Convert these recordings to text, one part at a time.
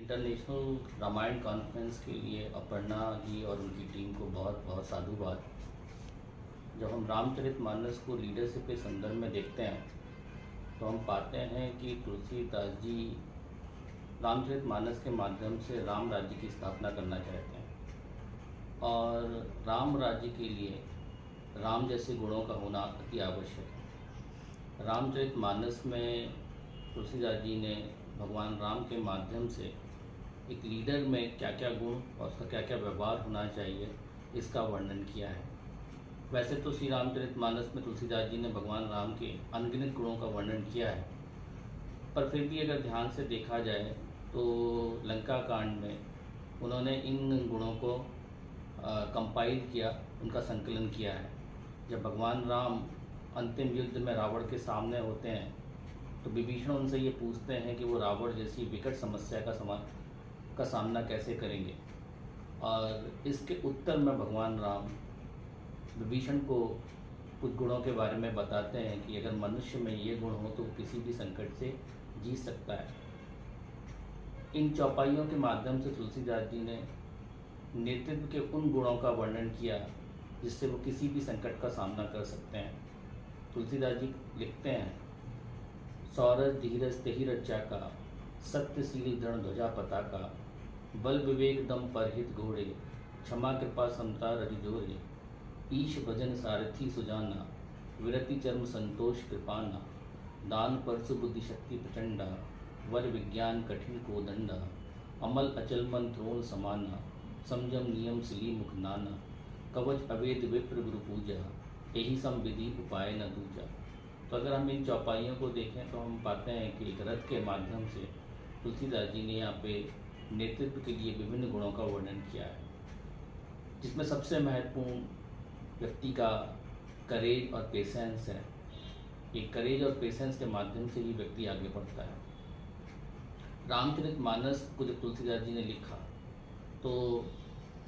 International Ramayan conference के लिए अपर्णा जी और उनकी टीम को बहुत बहुत साधुवाद। जब हम रामचरितमानस को लीडरशिप के संदर्भ में देखते हैं तो हम पाते हैं कि तुलसीदास जी रामचरितमानस के माध्यम से राम राज्य की स्थापना करना चाहते हैं और राम राज्य के लिए राम जैसे गुणों का होना अति आवश्यक है। रामचरितमानस में तुलसीदास जी ने भगवान राम के माध्यम से एक लीडर में क्या क्या गुण और उसका क्या क्या व्यवहार होना चाहिए इसका वर्णन किया है। वैसे तो श्री रामचरितमानस में तुलसीदास जी ने भगवान राम के अनगिनत गुणों का वर्णन किया है, पर फिर भी अगर ध्यान से देखा जाए तो लंका कांड में उन्होंने इन गुणों को कंपाइल किया, उनका संकलन किया है। जब भगवान राम अंतिम युद्ध में रावण के सामने होते हैं तो विभीषण उनसे ये पूछते हैं कि वो रावण जैसी विकट समस्या का सामना कैसे करेंगे, और इसके उत्तर में भगवान राम विभीषण को कुछ गुणों के बारे में बताते हैं कि अगर मनुष्य में ये गुण हो तो किसी भी संकट से जीत सकता है। इन चौपाइयों के माध्यम से तुलसीदास जी ने नेतृत्व के उन गुणों का वर्णन किया जिससे वो किसी भी संकट का सामना कर सकते हैं। तुलसीदास जी लिखते हैं, सौरज धीरज तेहि रचा का, सत्यशील दृढ़ ध्वजा पताका, बल विवेक दम परहित घोड़े, क्षमा कृपा समता रवि जोरे, ईश भजन सारथी सुजाना, विरति चर्म संतोष कृपाना, दान परसु बुद्धि शक्ति प्रचंडा, वर विज्ञान कठिन को दंडा, अमल अचल मन द्रोण समाना, संयम नियम सिली मुख नाना, कवच अवेद विप्र गुरु पूजा, यही संविधि उपाय न दूजा। तो अगर हम इन चौपाइयों को देखें तो हम पाते हैं कि एक रथ के माध्यम से तुलसीदास जी ने यहाँ पे नेतृत्व के लिए विभिन्न गुणों का वर्णन किया है, जिसमें सबसे महत्वपूर्ण व्यक्ति का करेज और पेशेंस है। ये करेज और पेशेंस के माध्यम से ही व्यक्ति आगे बढ़ता है। रामचरितमानस को जब तुलसीदास जी ने लिखा तो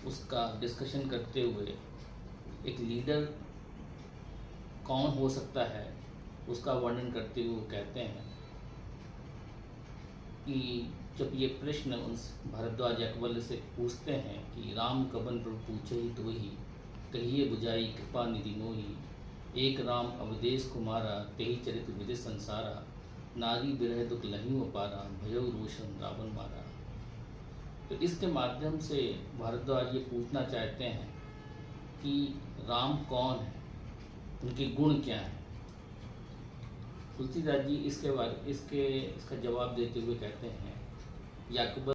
उसका डिस्कशन करते हुए एक लीडर कौन हो सकता है उसका वर्णन करते हुए वो कहते हैं कि जब ये प्रश्न उन भारद्वाज अकबल से पूछते हैं कि राम कबन प्रभु पूछे ही तो ही, कहिए बुझाई कृपा निधि मोही, एक राम अवदेश कुमारा, तेहि चरित विदि संसारा, नारी बिरह दुख लही उपारा, भयो रोशन रावण मारा। तो इसके माध्यम से भारद्वाज ये पूछना चाहते हैं कि राम कौन है, उनके गुण क्या हैं। तुलसीदास जी इसका जवाब देते हुए कहते हैं, याकूब